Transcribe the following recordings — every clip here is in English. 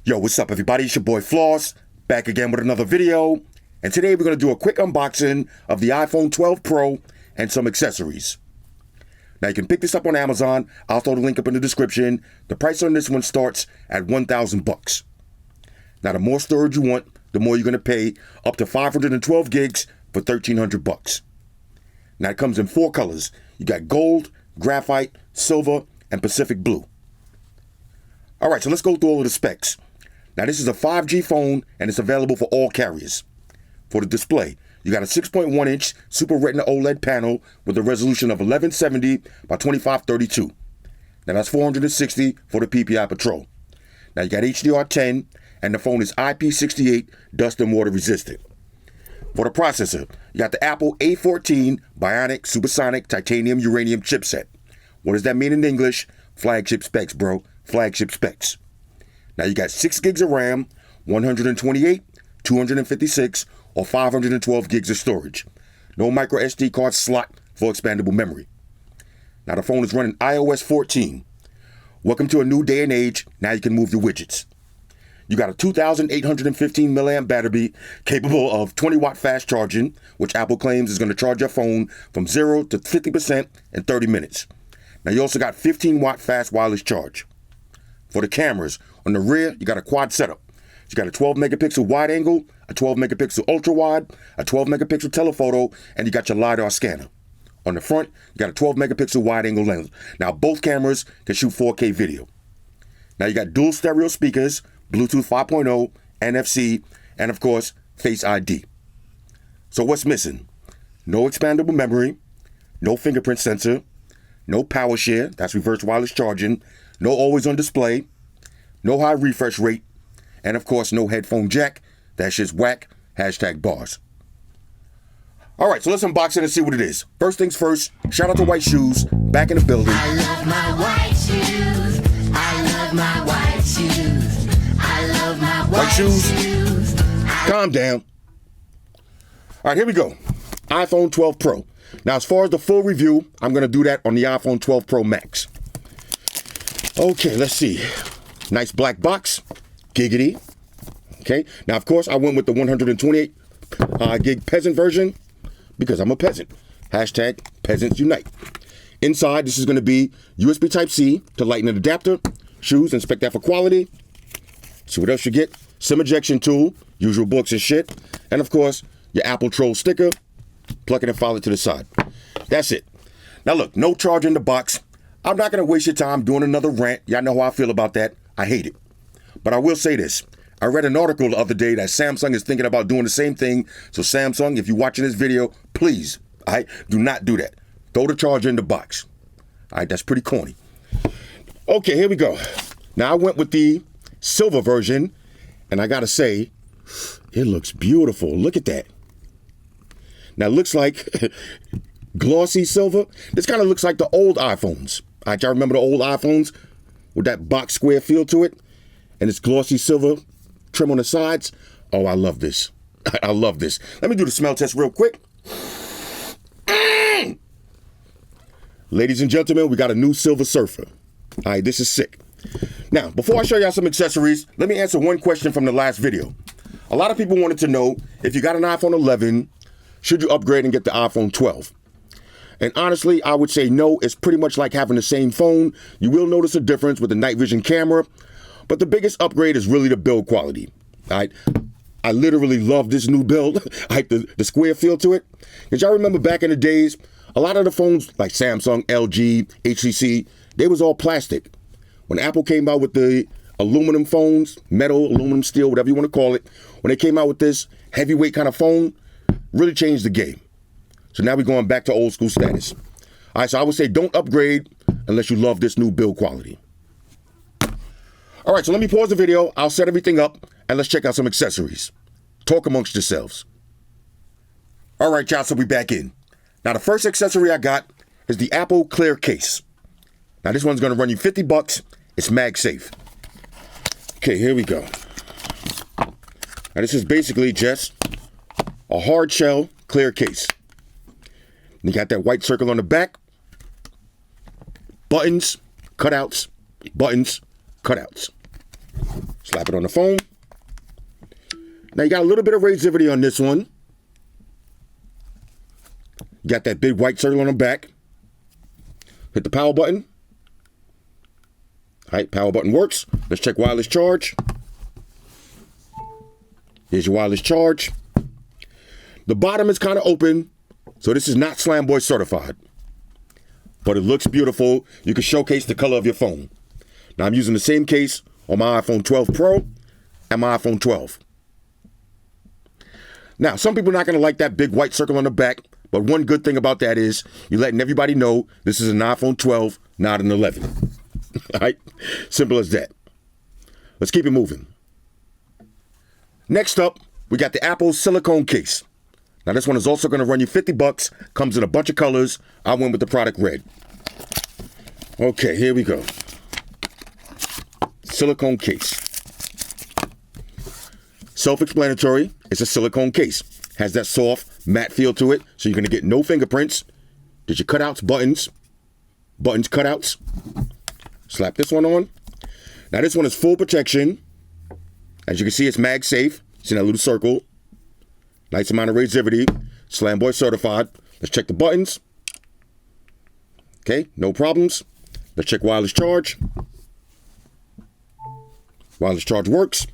Yo, what's up everybody? It's your boy Floss, back again with another video. And today we're going to do a quick unboxing of the iPhone 12 Pro and some accessories. Now you can pick this up on Amazon. I'll throw the link up in the description. The price on this one starts at $1,000. Now the more storage you want, the more you're going to pay, up to 512 gigs for $1,300. Now it comes in 4 colors. You got gold, graphite, silver, and Pacific blue. All right, so let's go through all of the specs. Now this is a 5G phone and it's available for all carriers. For the display, you got a 6.1-inch Super Retina OLED panel with a resolution of 1170 by 2532. Now that's 460 for the PPI Patrol. Now you got HDR10 and the phone is IP68 dust and water resistant. For the processor, you got the Apple A14 Bionic Supersonic Titanium Uranium chipset. What does that mean in English? Flagship specs, bro. Flagship specs. Now you got 6 gigs of RAM, 128, 256, or 512 gigs of storage. No micro SD card slot for expandable memory. Now the phone is running iOS 14. Welcome to a new day and age. Now you can move your widgets. You got a 2,815 milliamp battery capable of 20-watt fast charging, which Apple claims is going to charge your phone from 0 to 50% in 30 minutes. Now you also got 15-watt fast wireless charge. For the cameras, on the rear, you got a quad setup. You got a 12 megapixel wide angle, a 12 megapixel ultra wide, a 12 megapixel telephoto, and you got your LiDAR scanner. On the front, you got a 12 megapixel wide angle lens. Now both cameras can shoot 4K video. Now you got dual stereo speakers, Bluetooth 5.0, NFC, and of course, Face ID. So what's missing? No expandable memory, no fingerprint sensor, no power share, that's reverse wireless charging, no always on display, no high refresh rate, and of course, no headphone jack. That shit's whack. #bars. All right, so let's unbox it and see what it is. First things first, shout out to White Shoes, back in the building. I love my white shoes. I love my white shoes. I love my white shoes. Calm down. All right, here we go. iPhone 12 Pro. Now, as far as the full review, I'm going to do that on the iPhone 12 Pro Max. Okay, let's see. Nice black box. Giggity. Okay, now, of course, I went with the 128 gig peasant version because I'm a peasant. #Peasants Unite. Inside, this is going to be USB Type-C to Lightning adapter. Shoes, inspect that for quality. See what else you get. SIM ejection tool, usual books and shit. And, of course, your Apple Troll sticker. Plug it and file it to the side. That's it. Now, look, no charge in the box. I'm not going to waste your time doing another rant. Y'all know how I feel about that. I hate it. But I will say this. I read an article the other day that Samsung is thinking about doing the same thing. So Samsung, if you're watching this video, please, all right, do not do that. Throw the charger in the box. All right, that's pretty corny. Okay, here we go. Now I went with the silver version, and I got to say, it looks beautiful. Look at that. Now it looks like glossy silver. This kind of looks like the old iPhones. All right, y'all remember the old iPhones with that box square feel to it? And it's glossy silver trim on the sides. Oh, I love this. I love this. Let me do the smell test real quick. Ladies and gentlemen, we got a new Silver Surfer. All right, this is sick. Now, before I show y'all some accessories, let me answer one question from the last video. A lot of people wanted to know, if you got an iPhone 11, should you upgrade and get the iPhone 12? And honestly, I would say no. It's pretty much like having the same phone. You will notice a difference with the night vision camera. But the biggest upgrade is really the build quality. All right, I literally love this new build. I like the square feel to it. Because y'all remember back in the days, a lot of the phones like Samsung, LG, HTC, they was all plastic. When Apple came out with the aluminum phones, metal, aluminum, steel, whatever you want to call it, when they came out with this heavyweight kind of phone, really changed the game. So now we're going back to old school status. All right, so I would say don't upgrade unless you love this new build quality. All right, so let me pause the video. I'll set everything up, and let's check out some accessories. Talk amongst yourselves. All right, y'all, so we back in. Now, the first accessory I got is the Apple Clear Case. Now, this one's going to run you $50. It's MagSafe. Okay, here we go. Now, this is basically just a hard shell clear case. You got that white circle on the back. Buttons, cutouts, buttons, cutouts. Slap it on the phone. Now you got a little bit of razivity on this one. You got that big white circle on the back. Hit the power button. All right, power button works. Let's check wireless charge. Here's your wireless charge. The bottom is kind of open, so this is not Slam Boy certified. But it looks beautiful. You can showcase the color of your phone. Now I'm using the same case on my iPhone 12 Pro and my iPhone 12. Now, some people are not going to like that big white circle on the back, but one good thing about that is you're letting everybody know this is an iPhone 12, not an 11. All right? Simple as that. Let's keep it moving. Next up, we got the Apple Silicone case. Now, this one is also going to run you $50. Comes in a bunch of colors. I went with the product red. Okay, here we go. Silicone case. Self-explanatory. It's a silicone case. Has that soft, matte feel to it, so you're going to get no fingerprints. There's your cutouts, buttons. Buttons, cutouts. Slap this one on. Now, this one is full protection. As you can see, it's MagSafe. See that little circle. Nice amount of razivity. Slam Boy certified. Let's check the buttons. Okay, no problems. Let's check wireless charge. Wireless charge works.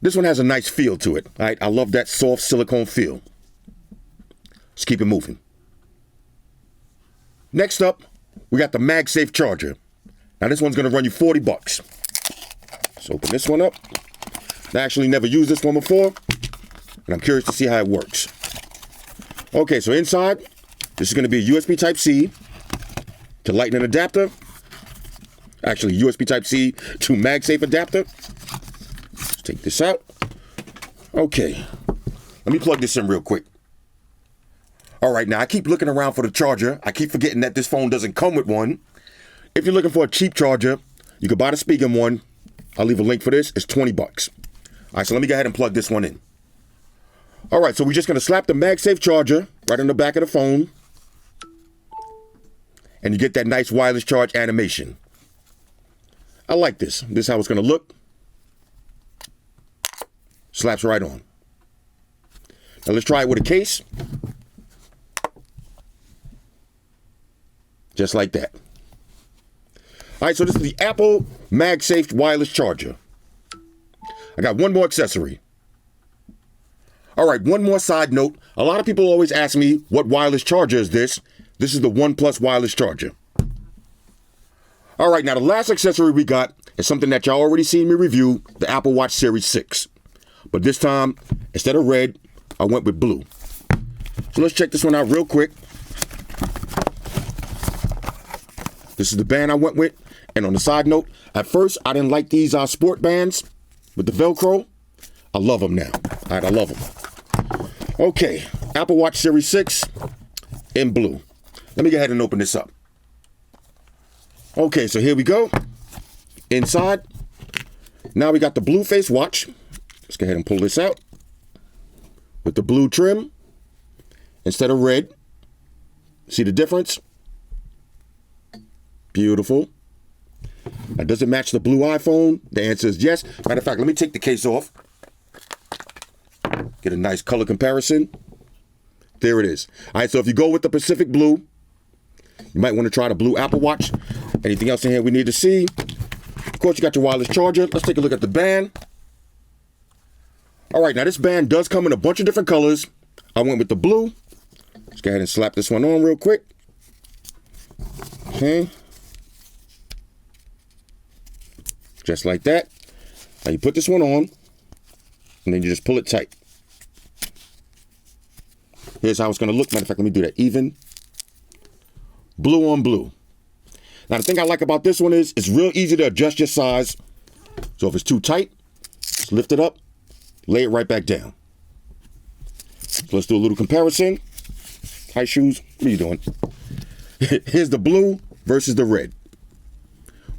This one has a nice feel to it. All right, I love that soft silicone feel. Let's keep it moving. Next up, we got the MagSafe charger. Now this one's gonna run you $40. Let's open this one up. I actually never used this one before, and I'm curious to see how it works. Okay, so inside, this is gonna be a USB Type-C to Lightning adapter. Actually, USB Type-C to MagSafe adapter. Let's take this out. Okay, let me plug this in real quick. All right, now I keep looking around for the charger. I keep forgetting that this phone doesn't come with one. If you're looking for a cheap charger, you can buy the Spigen one. I'll leave a link for this. It's $20. All right, so let me go ahead and plug this one in. All right, so we're just going to slap the MagSafe charger right on the back of the phone. And you get that nice wireless charge animation. I like this. This is how it's going to look. Slaps right on. Now let's try it with a case. Just like that. All right, so this is the Apple MagSafe wireless charger. I got one more accessory. All right, one more side note. A lot of people always ask me, what wireless charger is this? This is the OnePlus wireless charger. All right, now the last accessory we got is something that y'all already seen me review, the Apple Watch Series 6. But this time, instead of red, I went with blue. So let's check this one out real quick. This is the band I went with. And on the side note, at first, I didn't like these sport bands with the Velcro. I love them now. All right, I love them. Okay, Apple Watch Series 6 in blue. Let me go ahead and open this up. Okay, so here we go. Inside. Now we got the blue face watch. Let's go ahead and pull this out. With the blue trim instead of red. See the difference? Beautiful. Now, does it match the blue iPhone? The answer is yes. Matter of fact, let me take the case off. Get a nice color comparison. There it is. All right, so if you go with the Pacific Blue, you might want to try the blue Apple Watch. Anything else in here we need to see? Of course, you got your wireless charger. Let's take a look at the band. All right, now this band does come in a bunch of different colors. I went with the blue. Let's go ahead and slap this one on real quick. Okay. Just like that. Now you put this one on, and then you just pull it tight. Here's how it's going to look. Matter of fact, let me do that even. Blue on blue. Now, the thing I like about this one is it's real easy to adjust your size. So if it's too tight, just lift it up, lay it right back down. So let's do a little comparison. High shoes, what are you doing? Here's the blue versus the red.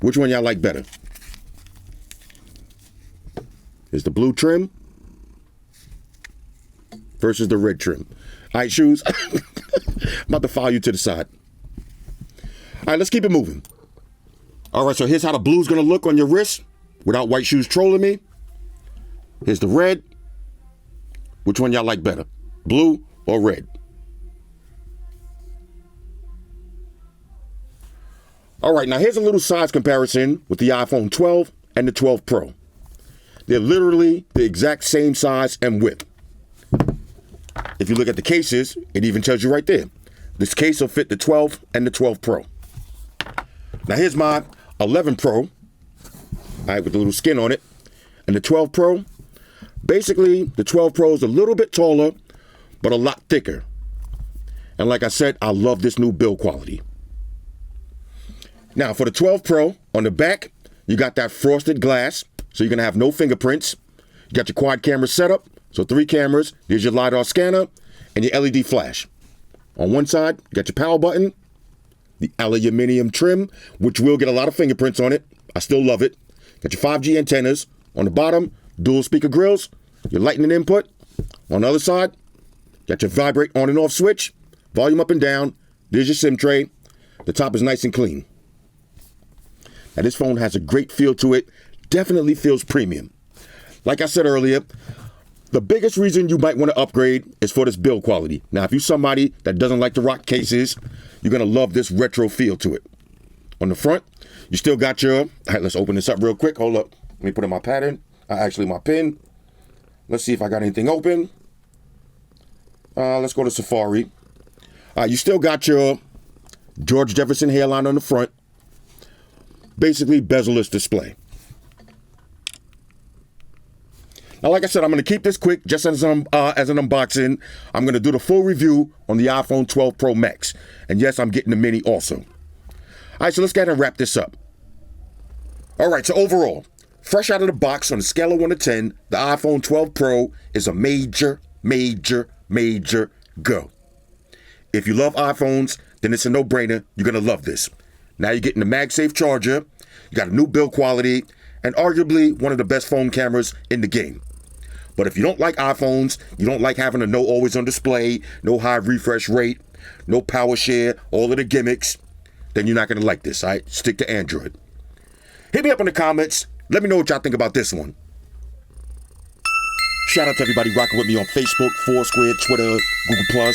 Which one y'all like better? Here's the blue trim versus the red trim. All right, shoes. I'm about to file you to the side. All right, let's keep it moving. All right, so here's how the blue's gonna look on your wrist without white shoes trolling me. Here's the red. Which one y'all like better? Blue or red? All right, now here's a little size comparison with the iPhone 12 and the 12 Pro. They're literally the exact same size and width. If you look at the cases, it even tells you right there. This case will fit the 12 and the 12 Pro. Now here's my 11 Pro, all right, with the little skin on it. And the 12 Pro, basically the 12 Pro is a little bit taller, but a lot thicker. And like I said, I love this new build quality. Now for the 12 Pro, on the back, you got that frosted glass, so you're gonna have no fingerprints. You got your quad camera setup, so 3 cameras. Here's your LiDAR scanner and your LED flash. On one side, you got your power button, the aluminum trim, which will get a lot of fingerprints on it. I still love it. Got your 5G antennas. On the bottom, dual speaker grills, your lightning input. On the other side, got your vibrate on and off switch, volume up and down. There's your SIM tray. The top is nice and clean. Now this phone has a great feel to it. Definitely feels premium. Like I said earlier, the biggest reason you might want to upgrade is for this build quality. Now, if you're somebody that doesn't like to rock cases, you're going to love this retro feel to it. On the front, you still got your, all right, let's open this up real quick. Hold up. Let me put in my pattern. Actually, my pen. Let's see if I got anything open. Let's go to Safari. You still got your George Jefferson hairline on the front. Basically, bezel-less display. Now, like I said, I'm going to keep this quick just as an unboxing. I'm going to do the full review on the iPhone 12 Pro Max. And yes, I'm getting the mini also. All right, so let's go ahead and wrap this up. All right, so overall, fresh out of the box on a scale of 1 to 10, the iPhone 12 Pro is a major go. If you love iPhones, then it's a no-brainer. You're going to love this. Now you're getting the MagSafe charger. You got a new build quality and arguably one of the best phone cameras in the game. But if you don't like iPhones, you don't like having a no always on display, no high refresh rate, no power share, all of the gimmicks, then you're not going to like this, all right? Stick to Android. Hit me up in the comments. Let me know what y'all think about this one. Shout out to everybody rocking with me on Facebook, Foursquare, Twitter, Google+.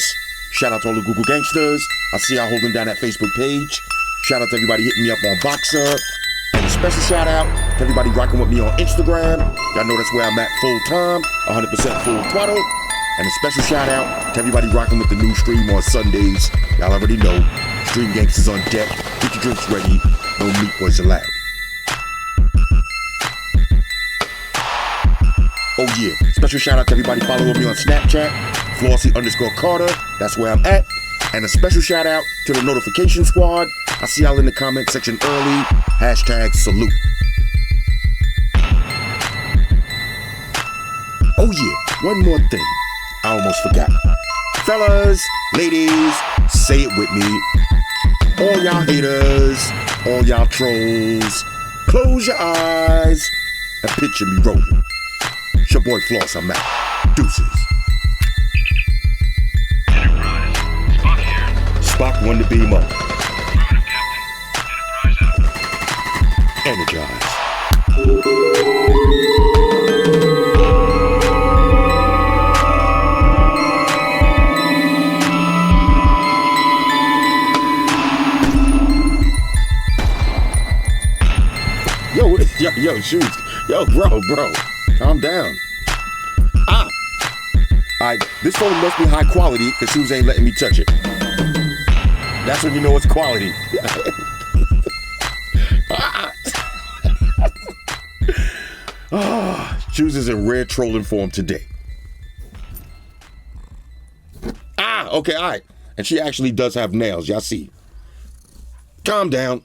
Shout out to all the Google gangsters. I see y'all holding down that Facebook page. Shout out to everybody hitting me up on Boxer. And a special shout out to everybody rocking with me on Instagram. Y'all know that's where I'm at full time, 100% full throttle. And a special shout out to everybody rocking with the new stream on Sundays. Y'all already know, Stream Gangsters on deck. Get your drinks ready. No meat boys allowed. Oh yeah, special shout out to everybody following me on Snapchat, Flossy_Carter. That's where I'm at. And a special shout out to the notification squad. I see y'all in the comment section early. #salute. Oh yeah, one more thing. I almost forgot. Fellas, ladies, say it with me. All y'all haters, all y'all trolls, close your eyes and picture me rolling. It's your boy Floss, I'm out. Deuces. Spock won the beam up. Energize. Yo, shoes. Yo, bro, calm down. Alright, this phone must be high quality because shoes ain't letting me touch it. That's when you know it's quality. Shoes is in rare trolling form today. Okay, alright. And she actually does have nails, y'all see. Calm down.